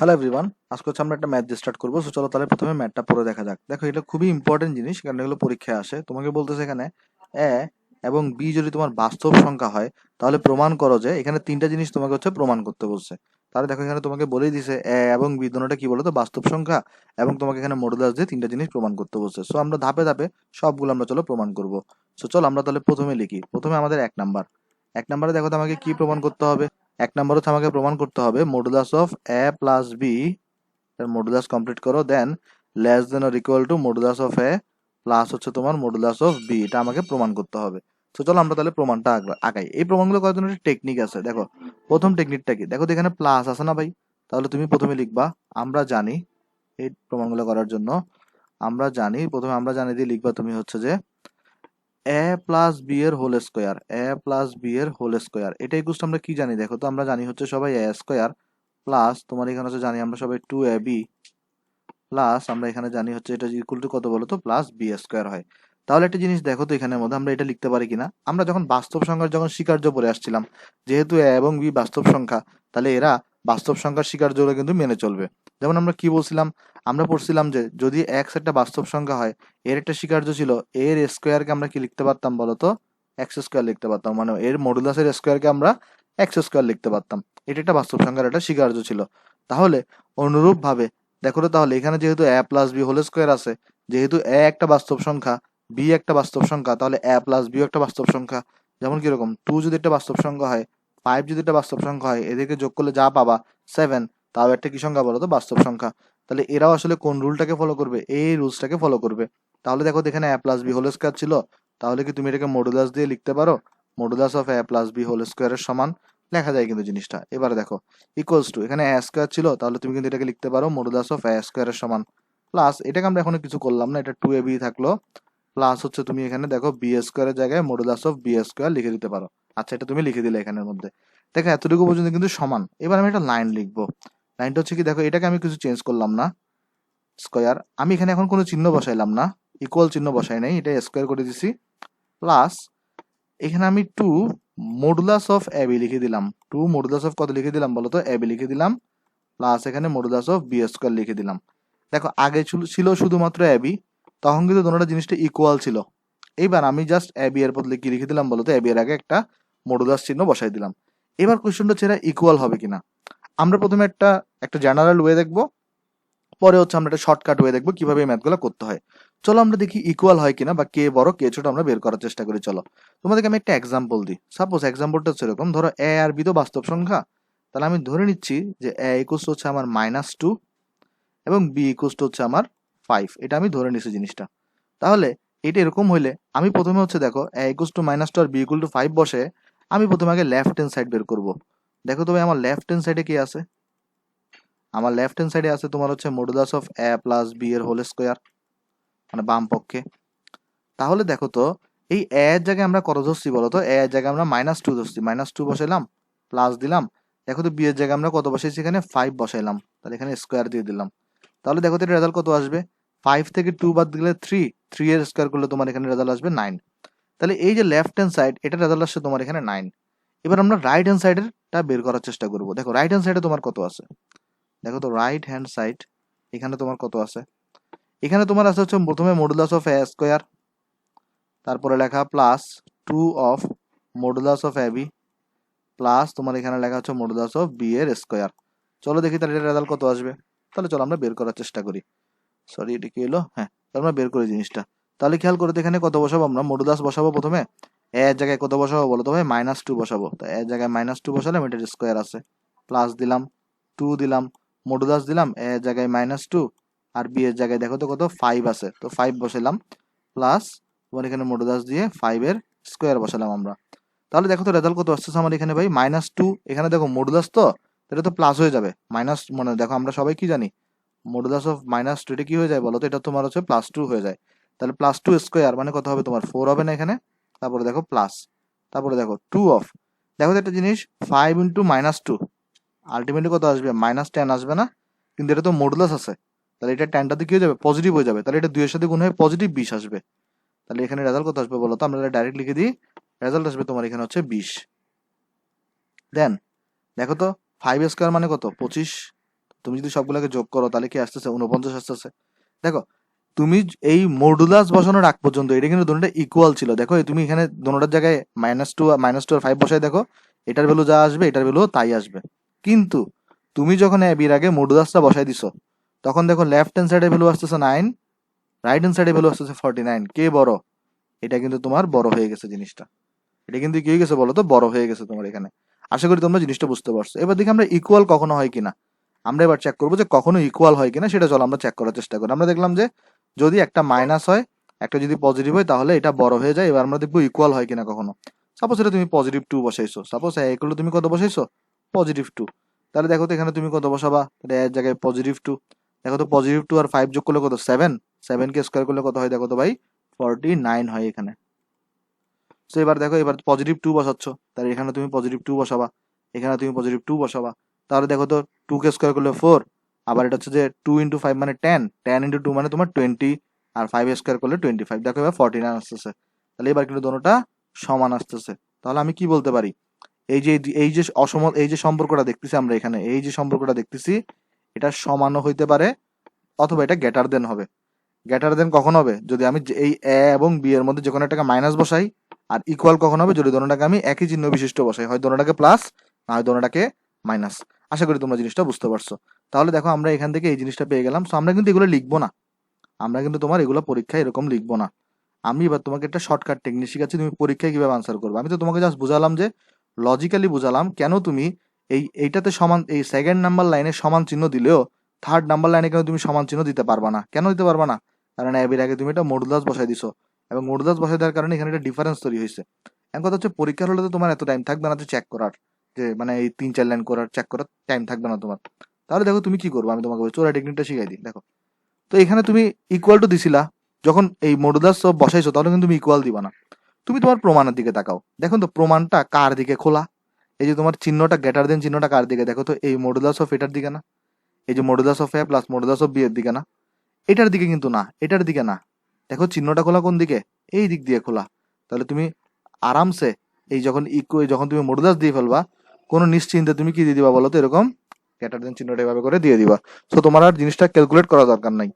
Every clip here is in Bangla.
হ্যালো এভরিওয়ান, আজকে হচ্ছে আমরা একটা ম্যাথ দিয়ে স্টার্ট করবো। সো চলো তাহলে প্রথমে ম্যাথটা পড়ে দেখা যাক। দেখো, এটা খুবই ইম্পর্টেন্ট জিনিস, কারণ এগুলো পরীক্ষায় আসে। তোমাকে বলতেছে এখানে এ এবং বি যদি তোমার বাস্তব সংখ্যা হয়, তাহলে প্রমাণ করো যে এখানে তিনটা জিনিস তোমাকে হচ্ছে প্রমাণ করতে বলছে। তাহলে দেখো, এখানে তোমাকে বলেই দিছে এ এবং বি দুটোটা কি বলতো বাস্তব সংখ্যা, এবং তোমাকে এখানে মডুলাস দিয়ে তিনটা জিনিস প্রমাণ করতে বলছে। সো আমরা ধাপে ধাপে সবগুলো আমরা চলো প্রমাণ করবো। সো চলো আমরা তাহলে প্রথমে লিখি। প্রথমে আমাদের এক নাম্বারে দেখো তো আমাকে কি প্রমাণ করতে হবে। এক নাম্বার হচ্ছে আমাকে প্রমাণ করতে হবে modulus of A plus B এর মডুলাস কমপ্লিট করো, then less than or equal to modulus of A plus হচ্ছে তোমার মডুলাস অফ বি, এটা আমাকে প্রমাণ করতে হবে। তো চলো আমরা তাহলে প্রমাণটা আগাই। এই প্রমাণগুলো করার জন্য একটা টেকনিক আছে। দেখো, প্রথম টেকনিকটা কি, দেখো তো এখানে প্লাস আছে না ভাই, তাহলে তুমি প্রথমে লিখবা আমরা জানি। এই প্রমাণগুলো করার জন্য আমরা জানি, প্রথমে আমরা জানি দিয়ে লিখবা তুমি হচ্ছে যে এ প্লাস বি এর হোল স্কোয়ার, এ প্লাস বি এর হোল স্কোয়ার, এটা ইকুয়াল টু আমরা কি জানি, দেখো তো আমরা জানি হচ্ছে সবাই এ স্কোয়ার প্লাস তোমার এখানে হচ্ছে জানি আমরা সবাই টু এ বি প্লাস আমরা এখানে জানি হচ্ছে এটা ইকুয়াল টু কত বলো তো প্লাস বি স্কোয়ার হয়। তাহলে একটা জিনিস দেখো তো এখানের মধ্যে আমরা এটা লিখতে পারি কিনা। আমরা যখন বাস্তব সংখ্যার যখন স্বীকার্য পড়ে আসছিলাম, যেহেতু এ এবং বি বাস্তব সংখ্যা, তাহলে এরা বাস্তব সংখ্যার স্বীকার্যগুলো কিন্তু মেনে চলবে। যেমন আমরা কি বলছিলাম, আমরা পড়ছিলাম যে যদি এক্স একটা বাস্তব সংখ্যা হয়, এর একটা স্বীকার্য ছিল এর স্কোয়ারকে আমরা কি লিখতে পারতাম বলতো, এক্স স্কোয়ার লিখতে পারতাম, মানে এর মডুলাসের স্কোয়ারকে আমরা এক্স স্কোয়ার লিখতে পারতাম। এটা একটা বাস্তব সংখ্যার একটা স্বীকার্য ছিল। তাহলে অনুরূপ ভাবে দেখো তো, তাহলে এখানে যেহেতু এ প্লাস বি হোল স্কোয়ার আছে, যেহেতু এ একটা বাস্তব সংখ্যা, বি একটা বাস্তব সংখ্যা, তাহলে এ প্লাস বিও একটা বাস্তব সংখ্যা। যেমন কিরকম, টু যদি একটা বাস্তব সংখ্যা হয়, ফাইভ যদি একটা বাস্তব সংখ্যা হয়, এদেরকে যোগ করলে যা পাবা সেভেন, তাও একটা কি সংখ্যা বলো তো বাস্তব সংখ্যা। তাহলে এরাও আসলে কোন রুলটাকে ফলো করবে, এই রুলসটাকে ফলো করবে। তাহলে দেখো এখানে A plus B whole square ছিল, তাহলে কি তুমি এটাকে মডুলাস দিয়ে লিখতে পারো, modulus of A plus B whole স্কোয়ারের সমান লেখা যায় কিন্তু জিনিসটা। এবারে দেখো ইকুয়ালস টু, এখানে এ স্কোয়ার ছিল, তাহলে তুমি কিন্তু এটাকে লিখতে পারো মডুলাস অফ এ স্কোয়ারের সমান প্লাস, এটাকে আমরা এখনো কিছু করলাম না, এটা টু এ বি থাকলো, প্লাস হচ্ছে তুমি এখানে দেখো বি স্কোয়ারের জায়গায় মডুলাস অফ বি স্কোয়ার লিখে দিতে পারো। আচ্ছা, এটা তুমি লিখে দিলে এখানের মধ্যে। দেখো এতটুকু পর্যন্ত কিন্তু সমান। এবার আমি একটা লাইন লিখবো। লাইনটা হচ্ছে কি, দেখো এটাকে আমি কিছু চেঞ্জ করলাম না, স্কোয়ার, আমি এখানে এখন কোনো চিহ্ন বসাইলাম না, ইকুয়াল চিহ্ন বসাই নাই, এটা স্কোয়ার করে দিছি, প্লাস এখানে আমি two modulus of A B লিখে দিলাম। টু মডুলাস অফ কত লিখে দিলাম বলো তো, এ বি লিখে দিলাম, প্লাস এখানে মডুলাস অফ বি স্কোয়ার লিখে দিলাম। দেখো আগে ছিল শুধুমাত্র এবি, তখন কিন্তু দুটোটা জিনিসটা ইকুয়াল ছিল। এইবার আমি জাস্ট এবি এর বদলে কি লিখে দিলাম বলতো, এবি এর আগে একটা মডুলাস চিহ্ন বসাই দিলাম। এবার কোশ্চেনটা হচ্ছে এরা ইকুয়াল হবে কিনা। আমরা প্রথমে একটা একটা জেনারেল ওয়ে দেখবো, পরে হচ্ছে আমরা একটা শর্টকাট ওয়ে দেখবো কিভাবে এই ম্যাথগুলো করতে হয়। চলো আমরা দেখি ইকুয়াল হয় কিনা, বা কে বড় কে ছোট আমরা বের করার চেষ্টা করি। চলো তোমাদেরকে আমি একটা এক্সাম্পল দিই। সাপোজ এক্সাম্পলটা হচ্ছে এরকম, ধরো এ আর বি তো বাস্তব সংখ্যা, তাহলে আমি ধরে নিচ্ছি যে এ ইকুয়ালস হচ্ছে আমার -2 এবং বি ইকুয়ালস হচ্ছে আমার 5, এটা আমি ধরে নিছি জিনিসটা। তাহলে এটা এরকম হইলে আমি প্রথমে হচ্ছে দেখো এ ইকুয়ালস টু -2 আর বি ইকুয়াল টু 5 বসে আমি প্রথমে আগে লেফট হ্যান্ড সাইড বের করব। দেখো তবে আমার লেফট হ্যান্ড সাইডে কি আছে, আমার লেফট হ্যান্ড সাইডে আছে তোমার হচ্ছে modulus of A plus B এর হোল স্কোয়ার, মানে বাম পক্ষে। তাহলে দেখো তো এই এ এর জায়গায় আমরা কত ধরছি বলো তো, এ এর জায়গায় আমরা -2 ধরছি, -2 বসাইলাম, প্লাস দিলাম। দেখো তো বি এর জায়গায় আমরা কত বসাইছি, এখানে 5 বসাইলাম, তাহলে এখানে স্কোয়ার দিয়ে দিলাম। তাহলে দেখো তো এর রেজাল্ট কত আসবে, 5 থেকে 2 বাদ দিলে 3, 3 এর স্কোয়ার করলে তোমার এখানে রেজাল্ট আসবে 9। তাহলে এই যে লেফট হ্যান্ড সাইড, এটা রেজাল্ট আসছে তোমার এখানে 9। এবার আমরা রাইট হ্যান্ড সাইডেরটা বের করার চেষ্টা করব। দেখো রাইট হ্যান্ড সাইডে তোমার কত আছে, দেখো তো রাইট হ্যান্ড সাইড এখানে তোমার কত আছে, এখানে তোমার আছে হচ্ছে প্রথমে মডুলাস অফ এ স্কোয়ার, তারপরে লেখা plus 2 of modulus of A B, plus তোমার এখানে লেখা হচ্ছে মডুলাস অফ বি এর স্কোয়ার। চলো দেখি তাহলে এটার রেজাল্ট কত আসবে। তাহলে চলো আমরা বের করার চেষ্টা করি। সরি, এটা কি হলো, হ্যাঁ, তাহলে আমরা বের করি জিনিসটা। তাহলে খেয়াল করে এখানে কত বসাবো, আমরা মডুলাস বসাবো প্রথমে, এর জায়গায় কত বসাবো বলো তো ভাই, -2 বসাবো। তো এর জায়গায় -2 বসালাম, এটার স্কোয়ার আছে, প্লাস দিলাম, 2 দিলাম, মডুলাস দিলাম, এর জায়গায় -2 আর বি এর জায়গায় দেখো তো কত 5 আছে, তো 5 বসালাম, প্লাস তোমার এখানে মডুলাস দিয়ে 5 এর স্কোয়ার বসালাম আমরা। তাহলে দেখো তো রেজাল্ট কত আসছে আমার এখানে ভাই, -2, এখানে দেখো মডুলাস তো, এটা তো প্লাস হয়ে যাবে, মাইনাস মানে দেখো আমরা সবাই কি জানি মডুলাস অফ -2 এটা কি হয়ে যায় বলো তো, এটা তোমার হচ্ছে +2 হয়ে যায়। তাহলে +2 স্কোয়ার মানে কত হবে তোমার 4 হবে না এখানে, তারপরে দেখো প্লাস, তারপরে দেখো 2 অফ, দেখো তো একটা জিনিস 5 ইন্টু -2 আলটিমেটলি কত আসবে, -10 আসবে না, কিন্তু এটা তো মডুলাস আছে, তাহলে এটা 10টাতে কি হয়ে যাবে, পজিটিভ হয়ে যাবে, তাহলে এটা 2 এর সাথে গুণ হয়ে পজিটিভ 20 আসবে। তাহলে এখানে রেজাল্ট কত আসবে বলো তো, আমরা ডাইরেক্ট লিখে দিই, রেজাল্ট আসবে তোমার এখানে হচ্ছে 20। দেন দেখো তো 5 স্কোয়ার মানে কত 25, তুমি যদি সবগুলোকে যোগ করো তাহলে কি আসতেছে 49 আসতেছে। দেখো তুমি এই মডুলাস বসানোর আগ পর্যন্ত এটা কিন্তু দুটোটা ইকুয়াল ছিল। দেখো তুমি এখানে দুটোটার জায়গায় -2 আর 5 বসাই দেখো, এটার ভ্যালু যা আসবে এটার ভ্যালু তাই আসবে। কিন্তু তুমি যখন এর আগে মডুলাসটা বসাই দিছো তখন দেখো লেফট হ্যান্ড সাইডে ভ্যালু আসতেছে 9, রাইট হ্যান্ড সাইডে ভ্যালু আসতেছে 49। কে বড়? এটা কিন্তু তোমার বড় হয়ে গেছে জিনিসটা। এটা কিন্তু কি হয়ে গেছে বলো তো? বড় হয়ে গেছে তোমার এখানে। আশা করি তোমরা জিনিসটা বুঝতে পারছো। এবার দেখি আমরা ইকুয়াল কখনো হয় কিনা। আমরা এবার চেক করবো যে কখনো ইকুয়াল হয় কিনা, সেটা চলো আমরা চেক করার চেষ্টা করি। আমরা দেখলাম যে যদি একটা মাইনাস হয়, একটা যদি পজিটিভ হয়, তাহলে এটা বড় হয়ে যায়। এবার আমরা দেখবো ইকুয়াল হয় কিনা কখনো। সাপোজ এটা তুমি +2 বসাইছো, সাপোজ এগুলো তুমি কত বসাইছো? +2। তাহলে দেখো তো এখানে তুমি কত বসাবা? এটা এর জায়গায় +2। দেখো তো +2 আর 5 যোগ করলে কত? 7। 7 কে স্কোয়ার করলে কত হয় দেখো তো ভাই? 49 হয় এখানে। তো এবার দেখো, এবার +2 বসাচ্ছ, তাহলে এখানে তুমি +2 বসাবা, এখানে তুমি +2 বসাবা। তাহলে দেখো তো 2 কে স্কোয়ার করলে 4, আবার এটা হচ্ছে যে 2 × 5 মানে 10, 10 × 2 মানে তোমার 20, আর 5 স্কোয়ার করলে 25। দেখো এবার 49 আসতেছে। তাহলে এবার কিন্তু দোনোটা সমান আসতেছে। তাহলে আমি কি বলতে পারি? এই যে সম্পর্কটা দেখতেছি আমরা এখানে, এই যে সম্পর্কটা দেখতেছি, এটা সমানও হইতে পারে অথবা এটা গ্রেটার দেন হবে। গ্রেটার দেন কখন হবে? যদি আমি এই এ এবং বি এর মধ্যে যে কোনো একটাকে মাইনাস বসাই। আর ইকুয়াল কখন হবে? যদি দোনোটাকে আমি একই চিহ্ন বিশিষ্ট বসাই, হয় দোনোটাকে প্লাস না হয় দোনোটাকে মাইনাস। আশা করি তোমরা জিনিসটা বুঝতে পারছো। তাহলে দেখো আমরা এখান থেকে এই জিনিসটা পেয়ে গেলাম। সো আমরা কিন্তু এগুলো লিখবো না, আমরা কিন্তু তোমার এগুলো পরীক্ষায় এরকম লিখবো না। আমি এবার তোমাকে একটা শর্টকাট টেকনিক শিখাচ্ছি, তুমি পরীক্ষায় কিভাবে আনসার করবে। আমি তো তোমাকে জাস্ট বুঝালাম যে লজিক্যালি বুঝালাম কেন তুমি এইটাতে সমান, এই সেকেন্ড নাম্বার লাইনে সমান চিহ্ন দিলেও থার্ড নাম্বার লাইনে কেন তুমি সমান চিহ্ন দিতে পারবা না। কেন দিতে পারবা না? কারণ এর আগে তুমি এটা মডুলাস বসাই দিছো, এবং মডুলাস বসাই দেওয়ার কারণে এখানে একটা ডিফারেন্স তৈরি হয়েছে। এখন কথা হচ্ছে পরীক্ষার হলে তো তোমার এত টাইম থাকবে না যে চেক করার, যে মানে এই 3-4 লাইন করার চেক করার টাইম থাকবে না তোমার। তাহলে দেখো তুমি কি করবো, আমি তোমাকে চোরা টেকনিকটা শিখাই দিই। দেখো তো এখানে তুমি ইকুয়াল টু দিছিলা, যখন এই মডুলাস সব বসাইছো তখন কিন্তু তুমি ইকুয়াল দিবা না। তুমি তোমার প্রমাণের দিকে তাকাও, দেখো তো প্রমাণটা কার দিকে খোলা। এই যে তোমার চিহ্নটা গ্রেটার দেন চিহ্নটা কার দিকে? দেখো তো এই মডুলাস অফ এটার দিকে না? এই যে modulus of A plus modulus of B এর দিকে না? এটার দিকে কিন্তু না, এটার দিকে না। দেখো চিহ্নটা খোলা কোন দিকে? এই দিক দিয়ে খোলা। তাহলে তুমি আরামসে এই যখন তুমি মডুলাস দিয়ে ফেলবা, কোনো নিশ্চিন্তে তুমি কি দিয়ে দিবা বলো তো? এরকম গ্রেটার দেন চিহ্নটা এভাবে করে দিয়ে দিবা। তো তোমার আর জিনিসটা ক্যালকুলেট করা দরকার নাই।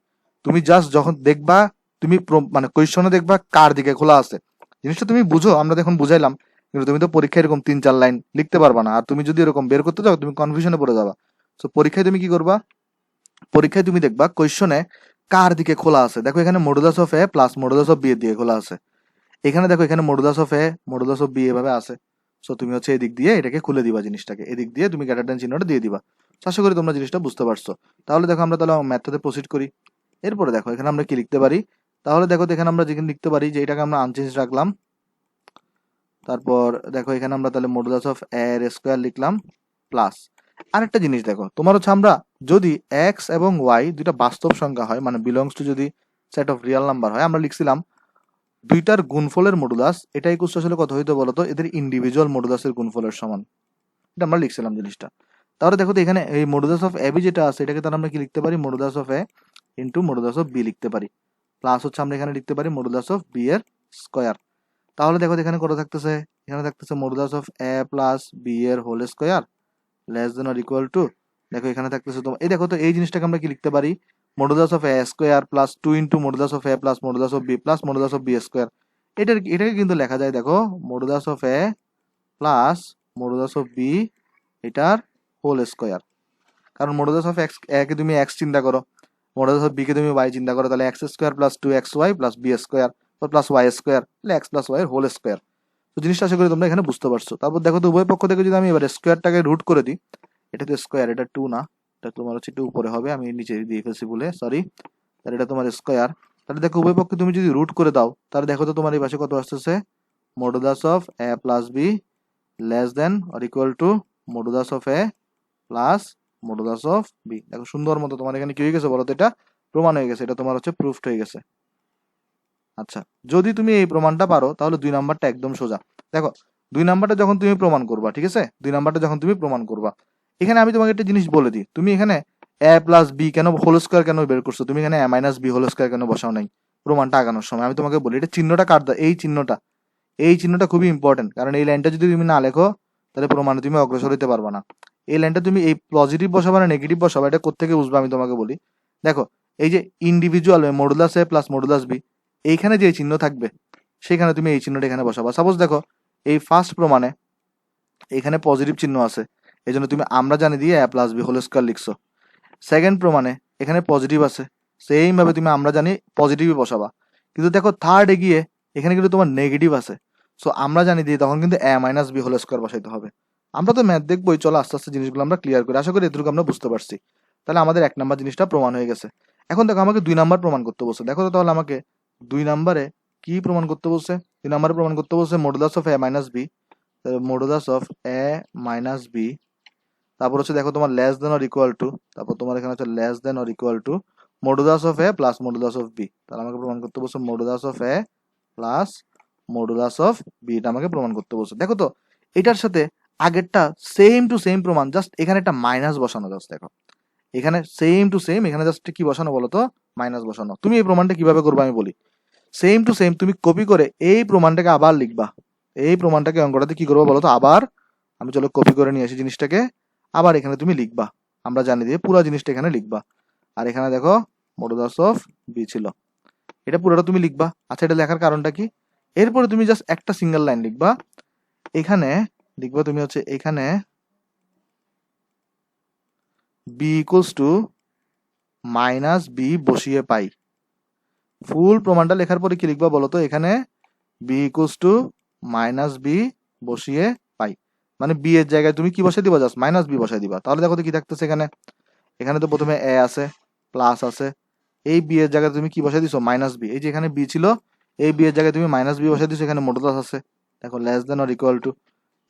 তুমি জাস্ট যখন দেখবা, তুমি মানে কোয়েশ্চনে দেখবা কার দিকে খোলা আছে, জিনিসটা তুমি বুঝো। আমরা দেখুন বুঝাইলাম, কিন্তু তুমি তো পরীক্ষায় এরকম 3-4 লাইন লিখতে পারবা না। আর তুমি যদি এরকম বের করতে যাও তুমি কনফিউশনে পড়ে যাবা। তো পরীক্ষায় তুমি কি করবা? পরীক্ষায় তুমি দেখবা কোয়েশ্চনে কার দিকে খোলা আছে। দেখো এখানে modulus of A plus modulus of B এর দিকে খোলা আছে। এখানে দেখো এখানে modulus of A modulus of B এভাবে আছে। সো তুমি হচ্ছে এদিক দিয়ে এটাকে খুলে দিবা, জিনিসটাকে এদিক দিয়ে তুমি গ্রেটার দেন চিহ্নটা দিয়ে দিবা। আশা করি তোমরা জিনিসটা বুঝতে পারছো। তাহলে দেখো আমরা তাহলে ম্যাথটাতে প্রসিড করি। এরপরে দেখো এখানে আমরা কি লিখতে পারি। তাহলে দেখো এখানে আমরা যেখানে লিখতে পারি যে এটাকে আমরা আনচেঞ্জ রাখলাম। তারপর দেখো এখানে আমরা তাহলে মডুলাস অফ এ এর স্কোয়ার লিখলাম প্লাস। আরেকটা জিনিস দেখো, তোমার হচ্ছে আমরা যদি এক্স এবং ওয়াই দুইটা বাস্তব সংখ্যা হয়, মানে বিলংস টু যদি সেট অফ রিয়েল নাম্বার হয়, আমরা লিখছিলাম দুইটার গুণফলের মডুলাস এটা ইকুয়াল টু আসলে কত হইতো বলতো? এদের ইন্ডিভিজুয়াল মডুলাসের গুণফলের সমান। এটা আমরা লিখছিলাম জিনিসটা। তাহলে দেখো তো এখানে এই মডুলাস অফ এ বি যেটা আছে এটাকে তাহলে আমরা কি লিখতে পারি? Modulus of A into modulus of B লিখতে পারি। প্লাস হচ্ছে আমরা এখানে লিখতে পারি মডুলাস অফ বি এর স্কোয়ার। তাহলে দেখো এখানে কত থাকতেছে? এখানে থাকতেছে modulus of A plus B এর whole square less than or equal to, দেখো এখানে থাকতেছে তোমার এই দেখো তো এই জিনিসটাকে আমরা কি লিখতে পারি? Modulus of A square plus 2 into modulus of A plus modulus of B plus modulus of B square. এটাকে কিন্তু লেখা যায় দেখো modulus of A plus modulus of B এটার হোল স্কোয়ার। কারণ মডুলাস অফ এক্স এ কে তুমি এক্স চিন্তা করো, মডুলাস অফ বি কে তুমি ওয়াই চিন্তা করো, তাহলে X square plus 2xy plus B square plus Y square, তাহলে এক্স প্লাস ওয়াই এর হোল স্কোয়ার। তো জিনিসটা আশা করি তোমরা এখানে বুঝতে পারছো। তারপর দেখো তো উভয় পক্ষ থেকে যদি আমি এবার স্কোয়ারটাকে রুট করে দিই, এটা তো স্কোয়ার, এটা 2 না, এটা তোমার হচ্ছে একটু উপরে হবে, আমি নিচে দিয়ে ফেলছি বলে সরি। তাহলে এটা তোমার স্কোয়ার। তাহলে দেখো উভয় পক্ষে তুমি যদি রুট করে দাও, তাহলে দেখো তো তোমার এই পাশে কত আসতেছে? Modulus of A plus B less than or equal to modulus of A plus modulus of B. দেখো সুন্দর মতো তোমার এখানে কি হয়ে গেছে বলো তো? এটা প্রমাণ হয়ে গেছে, এটা তোমার হচ্ছে প্রুফড হয়ে গেছে। আচ্ছা, যদি তুমি এই প্রমাণটা পারো তাহলে 2 নাম্বারটা একদম সোজা। দেখো 2 নাম্বারটা যখন তুমি প্রমাণ করবা, ঠিক আছে, 2 নাম্বারটা যখন তুমি প্রমাণ করবা, এখানে আমি তোমাকে একটা জিনিস বলে দিই, তুমি এখানে এ প্লাস বি কেন হোল স্কোয়ার কেন বের করছো? তুমি এখানে এ মাইনাস বি হোল স্কোয়ার কেন বসাও নাই প্রমাণটা আগানোর সময়? আমি তোমাকে বলি এটা চিহ্নটা কাট দাও, এই চিহ্নটা খুবই ইম্পর্টেন্ট। কারণ এই লাইনটা যদি তুমি না লেখো তাহলে প্রমাণে তুমি অগ্রসর হতে পারবা না। এই লাইনটা তুমি এই পজিটিভ বসাবা না নেগেটিভ বসাবা, এটা কোত্থেকে বুঝবা আমি তোমাকে বলি। দেখো এই যে individual modulus A plus modulus B, এইখানে যে চিহ্ন থাকবে সেখানে তুমি এই চিহ্নটা এখানে বসাবা। সাপোজ দেখো এই ফার্স্ট প্রমাণে এখানে পজিটিভ চিহ্ন আছে, এই জন্য তুমি আমরা জানি দিয়ে এ প্লাস বি হোল স্কয়ার লিখছো। সেকেন্ড প্রমাণে এখানে পজিটিভ আছে, সেম ভাবে তুমি আমরা জানি পজিটিভই বসাবা। কিন্তু দেখো থার্ড গিয়ে এখানে কিন্তু তোমার নেগেটিভ আছে, সো আমরা জানি দিয়ে তখন কিন্তু এ মাইনাস বি হোল স্কয়ার বসাইতে হবে। আমরা তো ম্যাথ দেখবোই, চলো আস্তে আস্তে জিনিসগুলো আমরা ক্লিয়ার করি। আশা করি এটুকু আমরা বুঝতে পারছি। তাহলে আমাদের 1 নাম্বার জিনিসটা প্রমাণ হয়ে গেছে। এখন দেখো আমাকে 2 নাম্বার প্রমাণ করতে বলছে। দেখো তো তাহলে আমাকে 2 নাম্বারে কি প্রমাণ করতে বলছে? 2 নাম্বারে প্রমাণ করতে বলছে modulus of A minus B, modulus of A minus B, তারপর হচ্ছে দেখো তোমার less than or equal to, তারপর তোমার এখানে হচ্ছে less than or equal to modulus of A plus modulus of B. তাহলে আমাকে প্রমাণ করতে বলছে modulus of A plus modulus of B, এটা আমাকে প্রমাণ করতে বলছে। দেখো তো এটার সাথে আগেরটা সেম টু সেম প্রমাণ, জাস্ট এখানে একটা মাইনাস বসানো। জাস্ট দেখো এখানে সেম টু সেম, এখানে জাস্ট কি বসানো বলো তো? মাইনাস বসানো। তুমি এই প্রমাণটা কিভাবে করবে আমি বলি। সেম টু সেম তুমি কপি করে এই প্রমাণটাকে আবার লিখবা। এই প্রমাণটাকে অঙ্কটাতে কি করবো বলো তো? আবার আমি চলো কপি করে নিয়ে আসি জিনিসটাকে, আবার এখানে তুমি লিখবা আমরা জানি দিয়ে পুরো জিনিসটা এখানে লিখবা। আর এখানে দেখো মডুলাস অফ বি ছিল, এটা পুরোটা তুমি লিখবা। আচ্ছা এটা লেখার কারণটা কি? এরপরে তুমি জাস্ট একটা সিঙ্গেল লাইন লিখবা, এখানে লিখবা তুমি হচ্ছে এখানে B equals to minus B বসিয়ে পাই। ফুল প্রমাণটা লেখার পরে কি লিখবা বলো তো? এখানে B equals to minus B বসিয়ে পাই, মানে বি এর জায়গায় তুমি কি বসাই দিবা? জাস্ট মাইনাস বি বসাই দিবা। তাহলে দেখো তো কি থাকতেছে এখানে? এখানে তো প্রথমে এ আছে, প্লাস আছে, এই বি এর জায়গায় তুমি কি বসাই দিছো? Minus B. এই যে এখানে বি ছিল, এই বি এর জায়গায় তুমি মাইনাস বি বসাই দিছো, এখানে মডুলাস আছে। দেখো less than or equal two,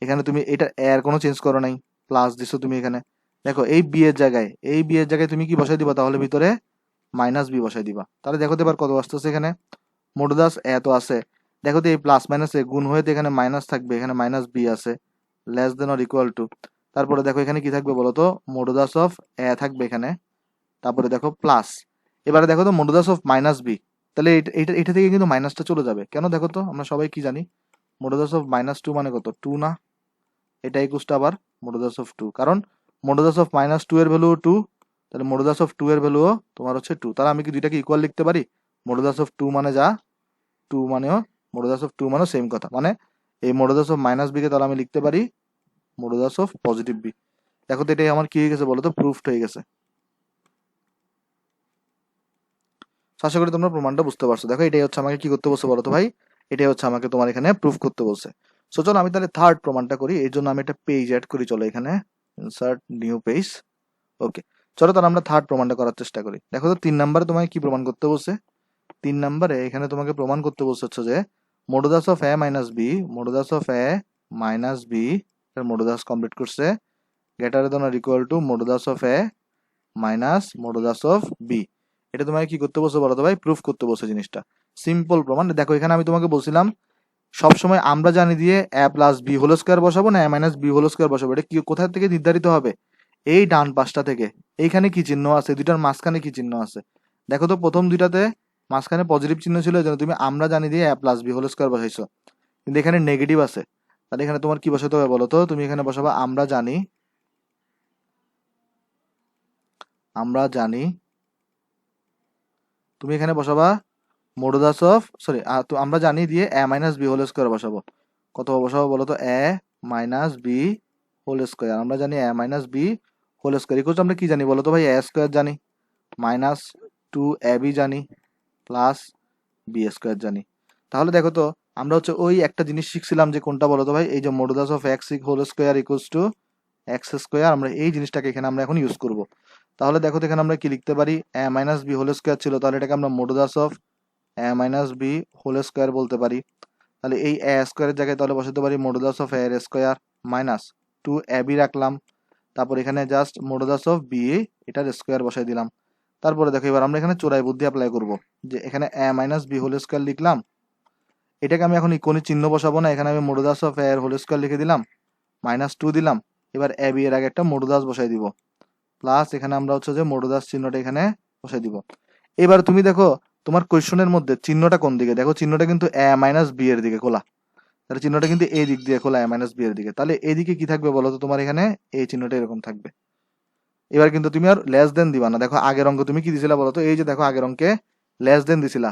এখানে তুমি এটা এর কোনো চেঞ্জ করো নাই, প্লাস দিছো তুমি এখানে। দেখো এই বি এর জায়গায়, এই বি এর জায়গায় তুমি কি বসাই দিবা? তাহলে ভিতরে মাইনাস বি বসাই দিবা। তাহলে দেখো তো এবার কত আসতেছে এখানে? মডুলাস এত আছে, দেখো তো এই প্লাস মাইনাস এ গুণ হয়ে তো এখানে মাইনাস থাকবে, এখানে মাইনাস বি আছে, less than or equal two. তারপরে দেখো এখানে কি থাকবে বলো তো? মডুলাস অফ এ থাকবে এখানে, তারপরে দেখো প্লাস। এবারে দেখো তো মডুলাস অফ মাইনাস বি, তাহলে এটা থেকে কিন্তু মাইনাসটা চলে যাবে। কেন দেখো তো? আমরা সবাই কি জানি মডুলাস অফ মাইনাস টু মানে কত? 2 না? এটা ইকুয়ালস টু আবার মডুলাস অফ 2, কারণ মডুলাস অফ মাইনাস 2 এর ভ্যালু 2, তাহলে মডুলাস অফ 2 এর ভ্যালুও তোমার হচ্ছে 2। তাহলে আমি কি দুইটাকে ইকুয়াল লিখতে পারি? মডুলাস অফ 2 মানে যা, 2 মানেও মডুলাস অফ 2 মানেও সেম কথা। মানে এই মডুলাস অফ মাইনাস বি কে তাহলে আমি লিখতে পারি মডুলাস অফ পজিটিভ বি। দেখো তো এটাই আমার কি হয়ে গেছে বলো তো? প্রুফড হয়ে গেছে। আশা করি তোমরা প্রমাণটা বুঝতে পারছো। দেখো এটাই হচ্ছে আমাকে কি করতে বলছে বলো তো ভাই? এটাই হচ্ছে আমাকে তোমার এখানে প্রুফ করতে বলছে। সো চলো আমি তাহলে থার্ড প্রমাণটা করি। এর জন্য আমি একটা পেজ অ্যাড করি। চলো এখানে ইনসার্ট নিউ পেজ। ওকে, চলো তাহলে আমরা থার্ড প্রমাণটা করার চেষ্টা করি। দেখো তো 3 নম্বরে তোমাকে কি প্রমাণ করতে বলছে? 3 নম্বরে এখানে তোমাকে প্রমাণ করতে বলছে হচ্ছে যে modulus of A minus B, modulus of A minus B এর মডুলাস কমপ্লিট করছে greater than or equal to modulus of A minus modulus of B. এটা তোমাকে কি করতে বলছে বলো তো ভাই? প্রুফ করতে বলছে জিনিসটা। সিম্পল প্রমাণ। দেখো এখানে আমি তোমাকে বলছিলাম সবসময় আমরা জানি দিয়ে এ প্লাস বি হোল স্কয়ার বসাবো না এ মাইনাস বি হোল স্কয়ার বসাবো। এটা কি কোথা থেকে নির্ধারিত হবে? এই ডান পাশটা থেকে। এইখানে কি চিহ্ন আছে? দুইটার মাঝখানে কি চিহ্ন আছে? দেখো তো প্রথম দুইটাতে মাঝখানে পজিটিভ চিহ্ন ছিল, এই জন্য তুমি আমরা জানি দিয়ে এ প্লাস বি হোল স্কয়ার বসাইছো, কিন্তু এখানে নেগেটিভ আছে। তাহলে এখানে তোমার কি বসাতে হবে বলো তো? তুমি এখানে বসাবা আমরা জানি, আমরা জানি, তুমি এখানে বসাবা মডুলাস অফ সরি তো আমরা জানি দিয়ে A minus B whole square বসাবো। কত বসাবো বলো তো? A minus B whole square. আমরা জানি A minus B whole square equal to আমরা কি জানি বলো তো ভাই? এ স্কয়ার জানি, মাইনাস 2 এ বি জানি, প্লাস বি স্কয়ার জানি। তাহলে দেখো তো আমরা হচ্ছে ওই একটা জিনিস শিখছিলাম যে কোনটা বলো তো ভাই? এই যে modulus of X whole square equals to X square. আমরা এই জিনিসটাকে এখানে আমরা এখন ইউজ করব। তাহলে দেখো তো এখানে আমরা কি লিখতে পারি? A minus B whole square ছিল, তাহলে এটাকে আমরা modulus of A minus B whole square বলতে পারি। তাহলে এই এ স্কয়ারের জায়গায় তাহলে বসাতে পারি মডুলাস অফ এ এর স্কয়ার মাইনাস 2 এ বি রাখলাম, তারপর এখানে জাস্ট মডুলাস অফ বি এটার স্কয়ার বসাই দিলাম। তারপরে দেখো এবার আমরা এখানে চোরাই বুদ্ধি অ্যাপ্লাই করব, যে এখানে এ মাইনাস বি হোল স্কয়ার লিখলাম, এটাকে আমি এখন ইকোনি চিহ্ন বসাবো না, এখানে আমি মডুলাস অফ এ এর হোল স্কয়ার লিখে দিলাম, মাইনাস 2 দিলাম। এবার এ বি এর আগে একটা মডুলাস বসাই দিব, প্লাস এখানে আমরা হচ্ছে যে মডুলাস চিহ্নটা এখানে বসাই দিব। এবার তুমি দেখো তোমার কোয়েশ্চনের মধ্যে চিহ্নটা কোন দিকে? দেখো চিহ্নটা কিন্তু এ মাইনাস বি এর দিকে খোলা। তাহলে চিহ্নটা কিন্তু এই দিক দিয়ে খোলা, a মাইনাস b এর দিকে। তাহলে এইদিকে কি থাকবে বলো তো তোমার এখানে? এই চিহ্নটা এরকম থাকবে। এবার কিন্তু তুমি আর লেস দেন দিবা না। দেখো আগের অঙ্ক তুমি কি দিছিলা বলো তো? এই যে দেখো আগের অঙ্কে লেস দেন দিছিলা।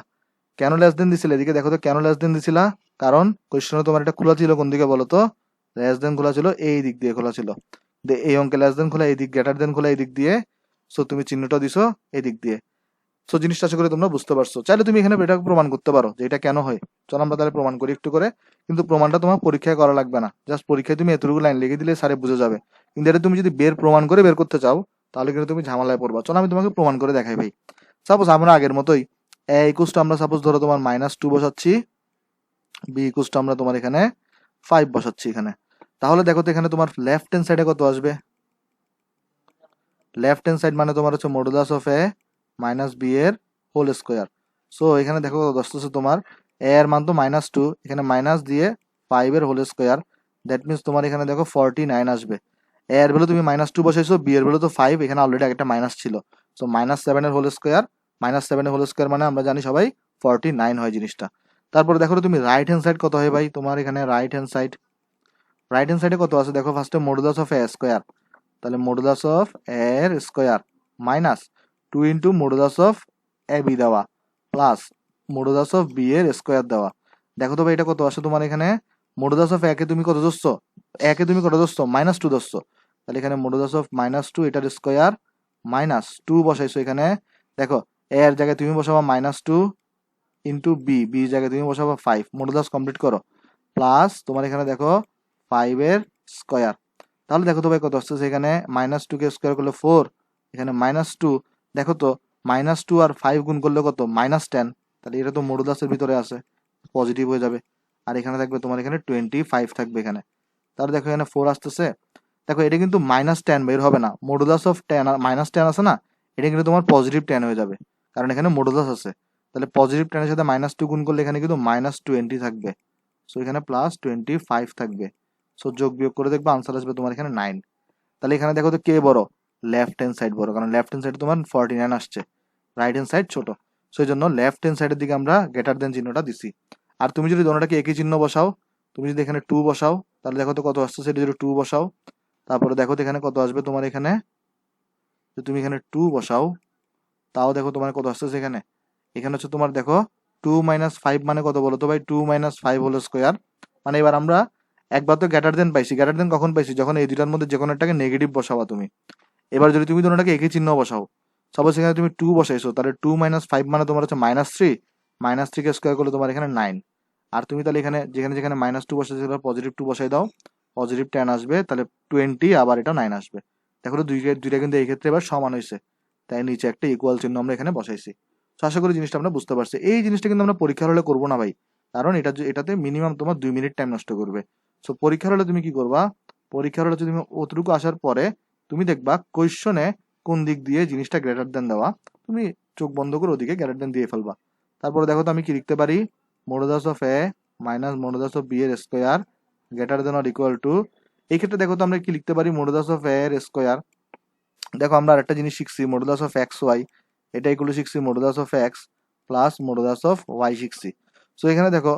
কেন লেস দেন দিছিলে? এদিকে দেখো তো কেন লেস দেন দিছিলা? কারণ কোশ্চেনে তোমার এটা খোলা ছিল কোন দিকে বলো তো? লেস দেন খোলা ছিল এই দিক দিয়ে খোলা ছিল। এই অঙ্কে লেস দেন খোলা এই দিক, গ্রেটার দেন খোলা এই দিক দিয়ে। সো তুমি চিহ্নটা দিছো এই দিক দিয়ে। সো জিনিসটা আশা করি তোমরা বুঝতে পারছো। চাইলে তুমি এখানে এটা প্রমাণ করতে পারো যে এটা কেন হয়। চলো আমরা তাহলে প্রমাণ করি একটু করে। কিন্তু প্রমাণটা তোমার পরীক্ষায় করা লাগবে না, জাস্ট পরীক্ষায় তুমি এতটুকু লাইন লিখে দিলে স্যারে বুঝে যাবে। কিন্তু এটা তুমি যদি প্রমাণ করে বের করতে চাও তাহলে কিন্তু তুমি ঝামেলায় পড়বা। চলো আমি তোমাকে প্রমাণ করে দেখাই ভাই। সাপোজ আমরা আগের মতোই এ ইকুয়াল টু আমরা সাপোজ ধরো তোমার -2 বসাচ্ছি, বি ইকুয়াল টু আমরা তোমার এখানে 5 বসাচ্ছি এখানে। তাহলে দেখো তো এখানে তোমার লেফট হ্যান্ড সাইডে কত আসবে? লেফট হ্যান্ড সাইড মানে তোমার হচ্ছে modulus of A minus B এর হোল স্কোয়ার। সো এখানে দেখো দশটা তোমার এ এর মান তো -2, এখানে মাইনাস দিয়ে 5 এর হোল স্কোয়ার। দ্যাট মিনস তোমার এখানে দেখো 49 আসবে। এ এর ভ্যালু তুমি -2 বসাইছো, বি এর ভ্যালু তো 5, এখানে অলরেডি একটা মাইনাস ছিল। সো -7 এর হোল স্কোয়ার, -7 এর হোল স্কোয়ার মানে আমরা জানি সবাই 49 হয় জিনিসটা। তারপরে দেখো তুমি রাইট হ্যান্ড সাইড কত হয় ভাই তোমার এখানে? রাইট হ্যান্ড সাইডে কত আছে দেখো ফার্স্টে মডুলাস অফ এ স্কোয়ার। তাহলে মডুলাস অফ এ এর square minus 2 into modulus of A B দেওয়া প্লাস মডুলাস অফ বি এর স্কোয়ার দেওয়া। দেখো তো ভাই এটা কত আসে তোমার এখানে? মডুলাস অফ একে তুমি কত ধরছো? একে তুমি কত ধরছো? -2 ধরছো। তাহলে এখানে মডুলাস অফ -2 এটার স্কোয়ার -2 বসাইছো এখানে। দেখো এ এর জায়গায় তুমি বসাবা -2 ইন্টু বি, বি জায়গায় তুমি বসাবা 5, মডুলাস কমপ্লিট করো প্লাস তোমার এখানে দেখো 5 এর স্কোয়ার। তাহলে দেখো তো ভাই কত আসছে এখানে? -2 কে স্কোয়ার করলে 4, এখানে -2। দেখো তো -2 আর 5 গুণ করলে কত? -10। তাহলে এটা তো মডুলাসের ভিতরে আছে, পজিটিভ হয়ে যাবে। আর এখানে থাকবে তোমার এখানে 25 থাকবে এখানে। তাহলে দেখো এখানে 4 আসতেছে। দেখো এটা কিন্তু -10 বের হবে না, মডুলাস অফ 10 আর -10 আছে না, এটা কিন্তু তোমার পজিটিভ 10 হয়ে যাবে, কারণ এখানে মডুলাস আছে। তাহলে পজিটিভ 10 এর সাথে -2 গুণ করলে এখানে কিন্তু -20 থাকবে। সো এখানে +25 থাকবে। সো যোগ বিয়োগ করে দেখবে আনসার আসবে তোমার এখানে 9। তাহলে এখানে দেখো তো কে বড়? লেফট হ্যান্ড সাইড বড়, কারণ লেফট হ্যান্ড সাইডে তোমার 49 আসছে, রাইট হ্যান্ড সাইড ছোট। সো এই জন্য লেফট হ্যান্ড সাইডের দিকে আমরা গ্রেটার দেন চিহ্নটা দিছি। আর তুমি যদি দোনোটাকে একই চিহ্ন বসাও, তুমি যদি এখানে 2 বসাও তাহলে দেখো তো কত আসছে, সেটা যদি 2 বসাও তারপরে দেখো তো এখানে কত আসবে তোমার এখানে? যদি তুমি এখানে 2 বসাও তাও দেখো তোমার কত আসছে এখানে? এখানে হচ্ছে তোমার দেখো 2 - 5 মানে কত বলো তো ভাই? 2 - 5 হোল স্কোয়ার। মানে এবার আমরা একবার তো গ্রেটার দেন পাইছি। গ্রেটার দেন কখন পাইছি? যখন এই দুটার মধ্যে যে কোনো একটাকে নেগেটিভ বসাবা তুমি। এবার যদি তুমি দুটোটাকে একই চিহ্ন বসাও, সাপোজ এখানে তুমি 2 বসাইছো, তাহলে 2 - 5 মানে তোমার হচ্ছে -3, -3 কে স্কোয়ার করলে তোমার এখানে 9। আর তুমি তাহলে এখানে যেখানে যেখানে -2 বসাইছো পজিটিভ 2 বসাই দাও, পজিটিভ 10 আসবে, তাহলে 20 আবার এটা 9 আসবে। দেখো তো দুইটা কিন্তু এই ক্ষেত্রে এবার সমান হয়েছে, তাই নিচে একটা ইকুয়াল চিহ্ন আমরা এখানে বসাইছি। তো আশা করি জিনিসটা আমরা বুঝতে পারছি। এই জিনিসটা কিন্তু আমরা পরীক্ষার হলে করবো না ভাই, কারণ এটাতে মিনিমাম তোমার 2 মিনিট টাইম নষ্ট করবে। সো পরীক্ষার হলে তুমি কি করবা? পরীক্ষার হলে তুমি অতটুকু আসার পরে তুমি দেখবা কোয়েশ্চনে কোন দিক দিয়ে জিনিসটা গ্রেটার দেন দেওয়া, তুমি চোখ বন্ধ করে ওদিকে গ্রেটার দেন দিয়ে ফেলবা। তারপরে দেখো তো আমি কি লিখতে পারি? Modulus of A minus modulus of B এর square greater than or equal to. এই ক্ষেত্রে দেখো তো আমরা কি লিখতে পারি? মডুলাস অফ এ এর স্কোয়ার। দেখো আমরা আরেকটা জিনিস শিখছি, মডুলাস অফ এক্স ওয়াই, এটা এগুলো শিখছি modulus of X plus modulus of Y শিখছি। সো এখানে দেখো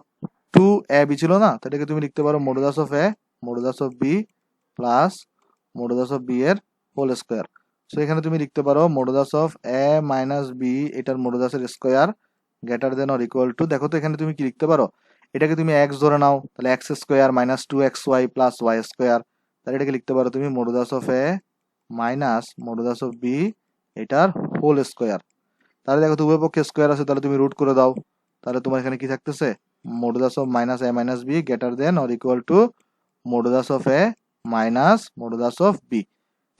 2ab ছিল না, তো এটাকে তুমি লিখতে পারো modulus of A modulus of B plus modulus of B এর হোল স্কোয়ার। সো এখানে তুমি লিখতে পারো modulus of A minus B এটার মডুলাসের square greater than or equal to. দেখো তো এখানে তুমি কি লিখতে পারো? এটাকে তুমি এক্স ধরে নাও, তাহলে X square -2xy plus Y square. তাহলে এটাকে লিখতে পারো তুমি modulus of A minus modulus of B এটার হোল স্কোয়ার। তাহলে দেখো তো উভয় পক্ষে স্কোয়ার আছে, তাহলে তুমি রুট করে দাও। তাহলে তোমার এখানে কি থাকতেছে? Modulus of minus A minus B greater than or equal to modulus of A minus modulus of B.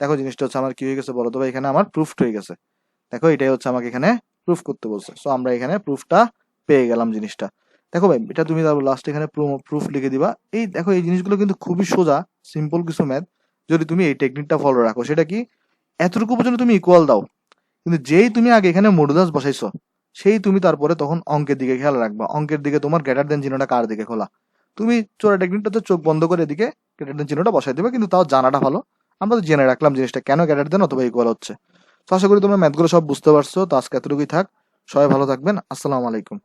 দেখো জিনিসটা হচ্ছে আমার কি হয়ে গেছে বলো তো ভাই? এখানে আমার প্রুফ হয়ে গেছে। দেখো এটাই হচ্ছে আমাকে এখানে প্রুফ করতে বলছে। সো আমরা এখানে প্রুফটা পেয়ে গেলাম জিনিসটা। দেখো ভাই এটা তুমি লাস্ট এখানে প্রুফ লিখে দিবা। এই দেখো এই জিনিসগুলো কিন্তু খুবই সোজা, সিম্পল কিছু ম্যাথ, যদি তুমি এই টেকনিকটা ফলো রাখো। সেটা কি? এতটুকু পর্যন্ত তুমি ইকুয়াল দাও, কিন্তু যেই তুমি আগে এখানে মডুলাস বসাইছো সেই তুমি তারপরে তখন অঙ্কের দিকে খেয়াল রাখবা। অঙ্কের দিকে তোমার গ্রেটার দেন চিহ্নটা কার দিকে খোলা, তুমি চোরা টেকনিকটাতে চোখ বন্ধ করে এদিকে গ্রেটার দেন চিহ্নটা বসাই দেবে, কিন্তু তাও জানাটা ভালো। আমরা তো জেনে রাখলাম জিনিসটা কেন গ্রেটার দেন অথবা ইকুয়াল হচ্ছে। তো আশা করি তোমরা ম্যাথগুলো সব বুঝতে পারছো। তো আজকে এতটুকুই থাক, সবাই ভালো থাকবেন। আসসালামু আলাইকুম।